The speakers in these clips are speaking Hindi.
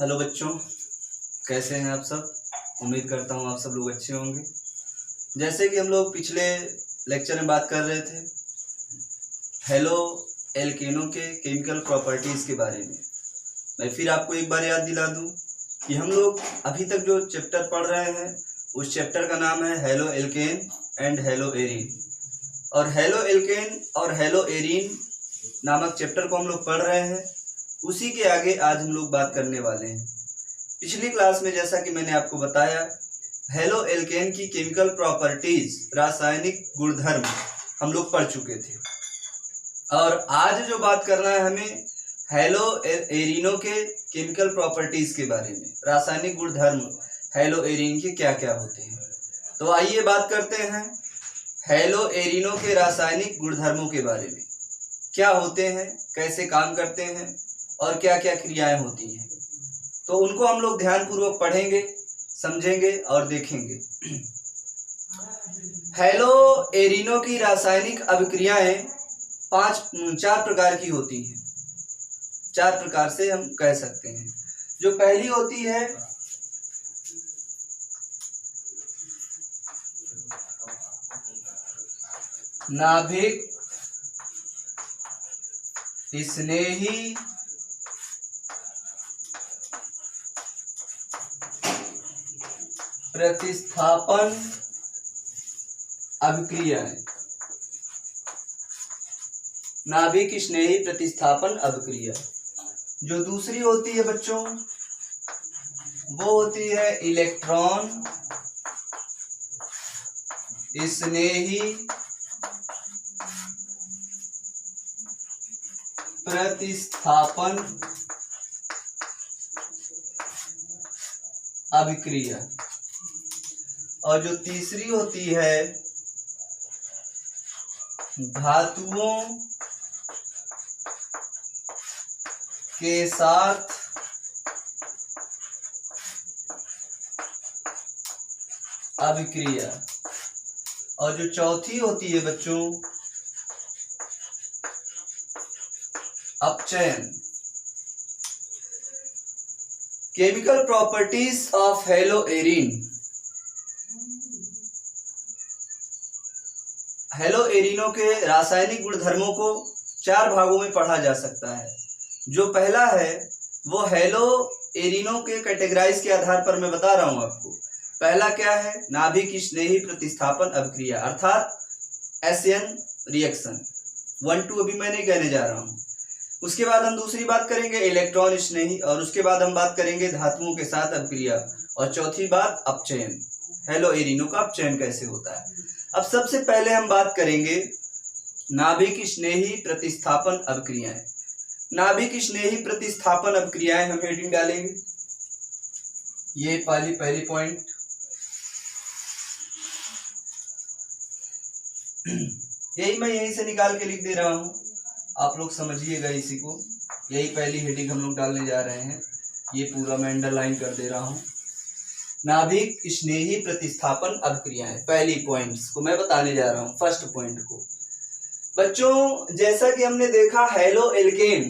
हेलो बच्चों, कैसे हैं आप सब। उम्मीद करता हूँ आप सब लोग अच्छे होंगे। जैसे कि हम लोग पिछले लेक्चर में बात कर रहे थे हेलो एल्केनों के केमिकल प्रॉपर्टीज़ के बारे में। मैं फिर आपको एक बार याद दिला दूं कि हम लोग अभी तक जो चैप्टर पढ़ रहे हैं उस चैप्टर का नाम है halo alkane and hello arene. और हेलो एल्केन और हेलो एरीन नामक चैप्टर को हम लोग पढ़ रहे हैं। उसी के आगे आज हम लोग बात करने वाले हैं। पिछली क्लास में जैसा कि मैंने आपको बताया हेलो एल्केन की केमिकल प्रॉपर्टीज, रासायनिक गुणधर्म हम लोग पढ़ चुके थे। और आज जो बात करना है हमें हेलो एरीनों के केमिकल प्रॉपर्टीज के बारे में, रासायनिक गुणधर्म हेलो एरीन के क्या क्या होते हैं। तो आइए बात करते हैं हेलो एरीनों के रासायनिक गुणधर्मों के बारे में। क्या होते हैं, कैसे काम करते हैं और क्या क्या क्रियाएं होती हैं, तो उनको हम लोग ध्यानपूर्वक पढ़ेंगे, समझेंगे और देखेंगे। हेलो एरीनों की रासायनिक अभिक्रियाएं चार प्रकार की होती हैं। चार प्रकार से हम कह सकते हैं। जो पहली होती है नाभिक स्नेही प्रतिस्थापन अभिक्रियाएं। नाभिक स्नेही प्रतिस्थापन अभिक्रिया। जो दूसरी होती है बच्चों वो होती है इलेक्ट्रॉन स्नेही प्रतिस्थापन अभिक्रिया। और जो तीसरी होती है धातुओं के साथ अभिक्रिया। और जो चौथी होती है बच्चों अपचयन। Chemical properties of haloarene. हेलो एरीनों के रासायनिक गुणधर्मों को चार भागों में पढ़ा जा सकता है। जो पहला है वो हेलो एरीनों के कैटेगराइज के आधार पर मैं बता रहा हूं आपको। पहला क्या है, नाभिक स्नेही प्रतिस्थापन अभिक्रिया अर्थात SN रिएक्शन। 1 2 अभी मैं नहीं कहने जा रहा हूं। उसके बाद हम दूसरी बात करेंगे इलेक्ट्रॉन स्नेही, और उसके बाद हम बात करेंगे धातुओं के साथ अभिक्रिया, और चौथी बात अपचयन। हेलो एरीनों का अपचयन कैसे होता है। अब सबसे पहले हम बात करेंगे नाभिक स्नेही प्रतिस्थापन अभिक्रियाएं। नाभिक स्नेही प्रतिस्थापन अभिक्रियाएं हम हेडिंग डालेंगे, ये पहली पॉइंट। यही मैं यहीं से निकाल के लिख दे रहा हूं, आप लोग समझिएगा इसी को। यही पहली हेडिंग हम लोग डालने जा रहे हैं, ये पूरा मैं अंडरलाइन कर दे रहा हूं। नाभिक स्नेही प्रतिस्थापन अभिक्रियाएं, पहली पॉइंट्स को मैं बताने जा रहा हूं, फर्स्ट पॉइंट को। बच्चों जैसा कि हमने देखा हेलो एल्केन,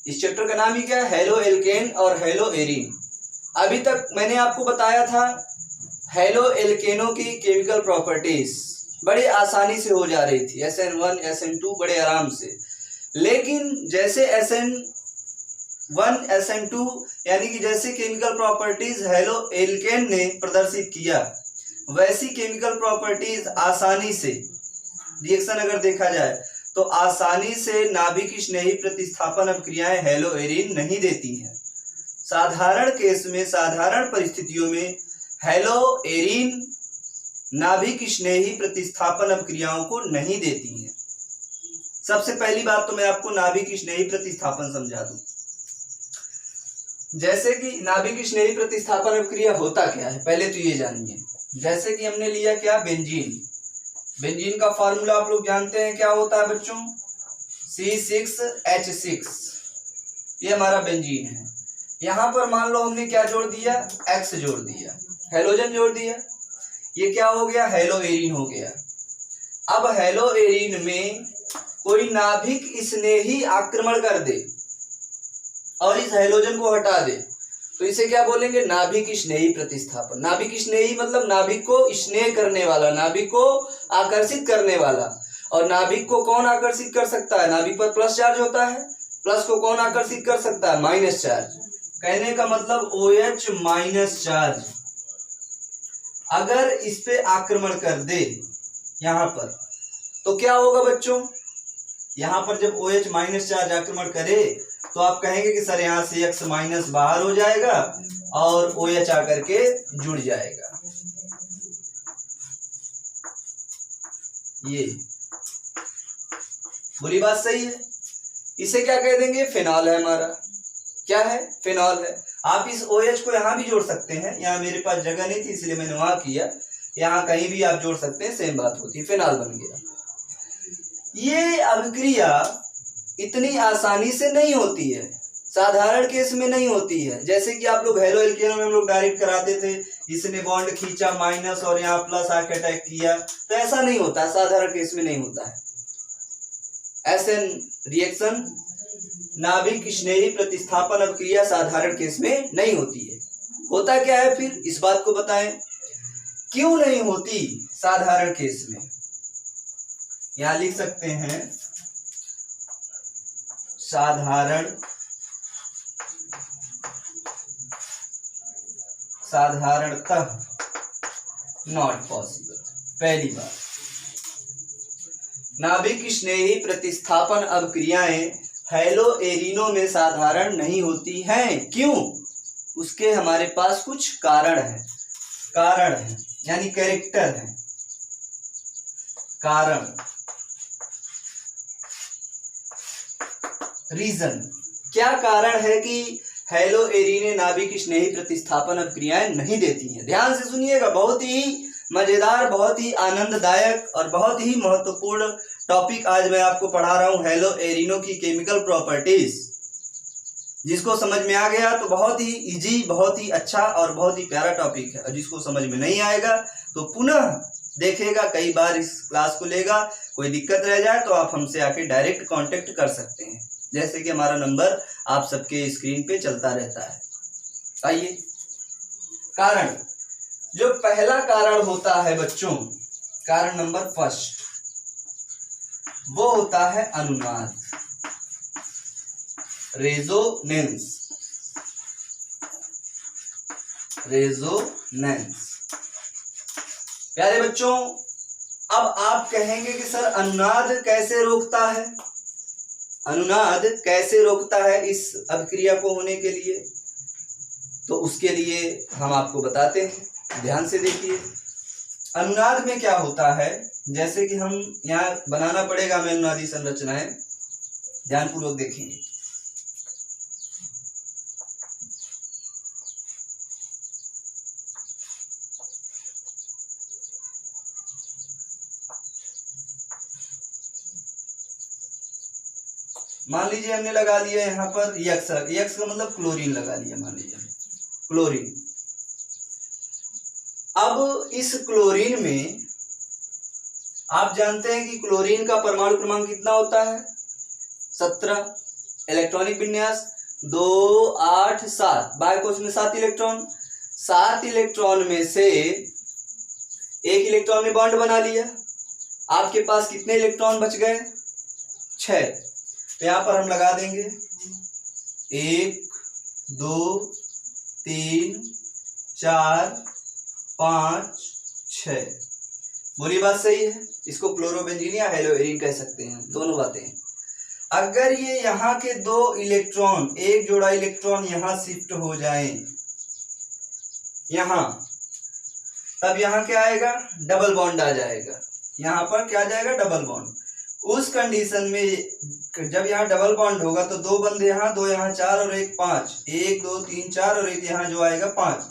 इस चैप्टर का नाम ही क्या है, हेलो एल्केन और हेलो एरीन। अभी तक मैंने आपको बताया था हेलो एल्केनों की केमिकल प्रॉपर्टीज बड़ी आसानी से हो जा रही थी, SN1 SN2 बड़े आराम से। लेकिन जैसे SN1 SN2 यानी कि जैसे केमिकल प्रॉपर्टीज हेलो एल्केन ने प्रदर्शित किया, वैसी केमिकल प्रॉपर्टीज आसानी से रिएक्शन अगर देखा जाए तो आसानी से नाभिक स्नेही प्रतिस्थापन अभिक्रियाएं हेलो एरीन नहीं देती हैं। साधारण केस में, साधारण परिस्थितियों में हेलो एरीन नाभिक स्नेही प्रतिस्थापन अभिक्रियाओं को नहीं देती हैं। सबसे पहली बात तो मैं आपको नाभिक स्नेही प्रतिस्थापन समझा दूं। जैसे कि नाभिक स्नेही प्रतिस्थापन अभिक्रिया होता क्या है, पहले तो ये जानिए। जैसे कि हमने लिया क्या, बेंजीन। बेंजीन का फॉर्मूला आप लोग जानते हैं क्या होता है बच्चों, C6H6। ये हमारा बेंजीन है। यहां पर मान लो हमने क्या जोड़ दिया, X जोड़ दिया, हेलोजन जोड़ दिया, ये क्या हो गया, हेलो एरीन हो गया। अब हेलो एरीन में कोई नाभिक स्नेही आक्रमण कर दे और इस हैलोजन को हटा दे तो इसे क्या बोलेंगे, नाभिक स्नेही प्रतिस्थापन। नाभिक स्नेही मतलब नाभिक को स्नेह करने वाला, नाभिक को आकर्षित करने वाला। और नाभिक को कौन आकर्षित कर सकता है, नाभिक पर प्लस चार्ज होता है, प्लस को कौन आकर्षित कर सकता है, माइनस चार्ज। कहने का मतलब OH माइनस चार्ज अगर इस पे आक्रमण कर दे यहां पर तो क्या होगा बच्चों, यहां पर जब OH माइनस चार्ज आक्रमण करे तो आप कहेंगे कि सर यहां से X माइनस बाहर हो जाएगा और OH आकर के जुड़ जाएगा। ये बुरी बात सही है, इसे क्या कह देंगे, फिनॉल है हमारा। क्या है, फिनॉल है। आप इस OH को यहां भी जोड़ सकते हैं, यहाँ मेरे पास जगह नहीं थी इसलिए मैंने वहां किया, यहाँ कहीं भी आप जोड़ सकते हैं, सेम बात होती है, फिनॉल बन गया। ये अभिक्रिया इतनी आसानी से नहीं होती है, साधारण केस में नहीं होती है। जैसे कि आप लोग हेलो एल्केनो में हम लोग डायरेक्ट कराते थे, इसने बॉन्ड खींचा माइनस और यहाँ प्लस आके अटैक किया, तो ऐसा नहीं होता, साधारण केस में नहीं होता है। ऐसे रिएक्शन नाभिक स्नेही प्रतिस्थापन अभिक्रिया साधारण केस में नहीं होती है। होता क्या है फिर, इस बात को बताएं, क्यों नहीं होती साधारण केस में। यहां लिख सकते हैं साधारणतः नॉट पॉसिबल। पहली बात, नाभिक स्नेही प्रतिस्थापन अभिक्रियाएं हेलो एरिनो में साधारण नहीं होती हैं। क्यों, उसके हमारे पास कुछ कारण है यानी कैरेक्टर है। कारण, रीजन, क्या कारण है कि हेलो एरिने नाभिक स्नेही प्रतिस्थापन अभिक्रियाएं नहीं देती हैं। ध्यान से सुनिएगा, बहुत ही मजेदार, बहुत ही आनंददायक और बहुत ही महत्वपूर्ण टॉपिक आज मैं आपको पढ़ा रहा हूं, हेलो एरिनो की केमिकल प्रॉपर्टीज। जिसको समझ में आ गया तो बहुत ही इजी, बहुत ही अच्छा और बहुत ही प्यारा टॉपिक है। और जिसको समझ में नहीं आएगा तो पुनः देखेगा, कई बार इस क्लास को लेगा, कोई दिक्कत रह जाए तो आप हमसे आके डायरेक्ट कांटेक्ट कर सकते हैं, जैसे कि हमारा नंबर आप सबके स्क्रीन पे चलता रहता है। आइए, कारण, जो पहला कारण होता है बच्चों, कारण नंबर फर्स्ट, वो होता है अनुनाद, रेजोनेंस। प्यारे बच्चों, अब आप कहेंगे कि सर अनुनाद कैसे रोकता है, अनुनाद कैसे रोकता है इस अभिक्रिया को होने के लिए, तो उसके लिए हम आपको बताते हैं। ध्यान से देखिए, अनुनाद में क्या होता है, जैसे कि हम यहाँ बनाना पड़ेगा हमें अनुनादी संरचनाएं, ध्यानपूर्वक देखेंगे। मान लीजिए हमने लगा लिया यहाँ पर यक्स का मतलब क्लोरीन लगा लिया, मान लीजिए क्लोरीन। अब इस क्लोरीन में आप जानते हैं कि क्लोरीन का परमाणु क्रमांक कितना होता है, 17। इलेक्ट्रॉनिक विन्यास 2 8 7, बायकोष में 7 इलेक्ट्रॉन। 7 इलेक्ट्रॉन में से एक इलेक्ट्रॉन में बॉन्ड बना लिया, आपके पास कितने इलेक्ट्रॉन बच गए, 6। तो यहां पर हम लगा देंगे 1 2 3 4 5 6। बोली बात सही है, इसको क्लोरोबेंजीन या हेलो एरिन कह सकते हैं, दोनों बातें। अगर ये यहाँ के 2 इलेक्ट्रॉन, एक जोड़ा इलेक्ट्रॉन यहां शिफ्ट हो जाए यहां, तब यहाँ क्या आएगा, डबल बॉन्ड आ जाएगा। यहाँ पर क्या आ जाएगा, डबल बॉन्ड। उस कंडीशन में जब यहाँ डबल बॉन्ड होगा तो 2 बंद यहाँ, 2 यहाँ, 4 और 1 5, 1 2 3 4 और एक यहाँ जो आएगा 5।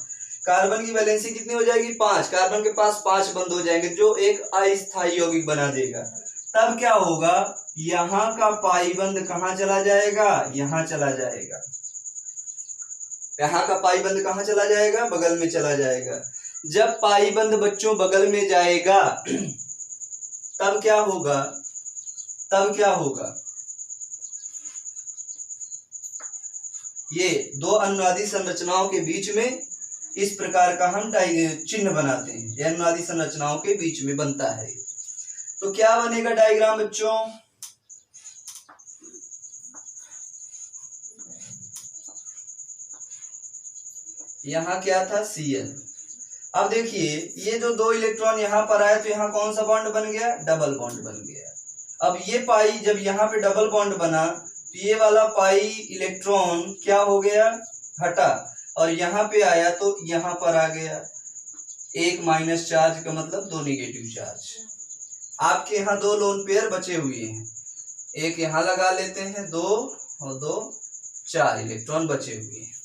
कार्बन की वैलेंसी कितनी हो जाएगी, 5। कार्बन के पास 5 बंद हो जाएंगे जो एक अस्थायी यौगिक बना देगा। तब क्या होगा, यहाँ का पाई बंद कहाँ चला जाएगा, यहाँ चला जाएगा। यहाँ का पाई बंद कहाँ चला जाएगा, बगल में चला जाएगा। जब पाई बंद बच्चों बगल में जाएगा तब क्या होगा, ये दो अनुनादी संरचनाओं के बीच में इस प्रकार का हम चिन्ह बनाते हैं, ये अनुनादी संरचनाओं के बीच में बनता है। तो क्या बनेगा डायग्राम बच्चों? यहाँ क्या था Cl। अब देखिए ये जो दो इलेक्ट्रॉन यहाँ पर आए तो यहाँ कौन सा बॉन्ड बन गया? डबल बॉन्ड बन गया। अब ये पाई जब यहाँ पे डबल बॉन्ड बना तो ये वाला पाई इलेक्ट्रॉन क्या हो गया? हटा, और यहाँ पे आया तो यहाँ पर आ गया एक माइनस चार्ज का मतलब दो निगेटिव चार्ज। आपके यहाँ दो लोन पेयर बचे हुए हैं, एक यहाँ लगा लेते हैं, दो और दो, चार इलेक्ट्रॉन बचे हुए हैं।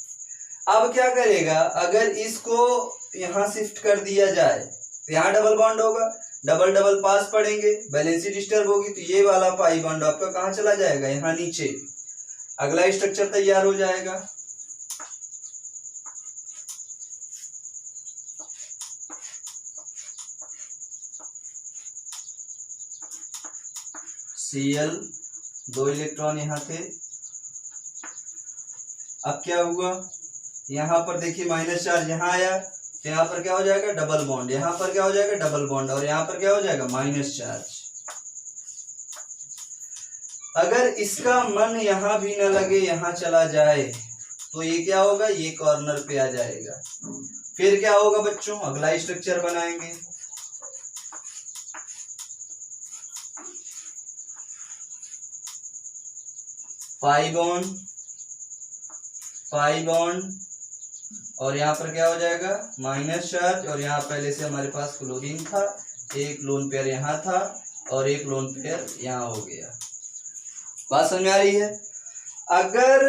अब क्या करेगा? अगर इसको यहाँ शिफ्ट कर दिया जाए तो यहाँ डबल बॉन्ड होगा, डबल डबल पास पड़ेंगे, बैलेंसी डिस्टर्ब होगी, तो ये वाला पाई बॉन्ड आपका कहाँ चला जाएगा? यहाँ नीचे। अगला स्ट्रक्चर तैयार हो जाएगा। Cl, दो इलेक्ट्रॉन यहाँ थे। अब क्या हुआ? यहाँ पर देखिए माइनस चार्ज यहाँ आया तो यहाँ पर क्या हो जाएगा? Double bond. यहाँ पर क्या हो जाएगा? Double bond. और यहाँ पर क्या हो जाएगा? Minus charge. अगर इसका मन यहाँ भी न लगे, यहाँ चला जाए तो ये क्या होगा? ये कॉर्नर पे आ जाएगा। फिर क्या होगा बच्चों? अगला स्ट्रक्चर बनाएंगे। पाई बॉन्ड, पाई बॉन्ड, और यहाँ पर क्या हो जाएगा? Minus charge. और यहाँ पहले से हमारे पास क्लोरीन था, एक लोन पेयर यहाँ था और एक लोन पेयर यहाँ हो गया। बात समझ आ रही है? अगर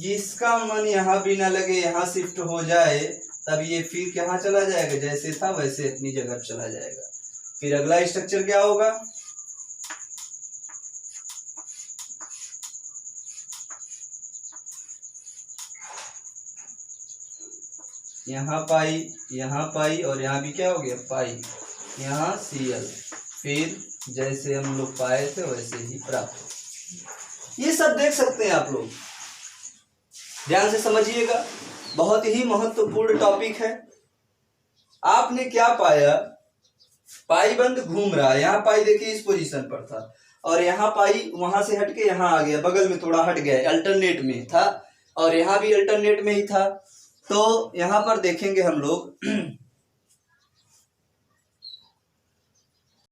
इसका मन यहाँ भी ना लगे, यहाँ शिफ्ट हो जाए, तब ये फिर कहाँ चला जाएगा? जैसे था वैसे अपनी जगह चला जाएगा। फिर अगला स्ट्रक्चर क्या होगा? यहाँ पाई और यहाँ भी क्या हो गया? पाई। यहाँ Cl। फिर जैसे हम लोग पाए थे वैसे ही प्राप्त। ये सब देख सकते हैं आप लोग, ध्यान से समझिएगा, बहुत ही महत्वपूर्ण टॉपिक है। आपने क्या पाया? पाई बंद घूम रहा है, यहाँ पाई देखिए इस पोजीशन पर था और यहाँ पाई वहां से हटके यहाँ आ गया, बगल में थोड़ा हट गया, अल्टरनेट में था, और यहाँ भी अल्टरनेट में ही था। तो यहाँ पर देखेंगे हम लोग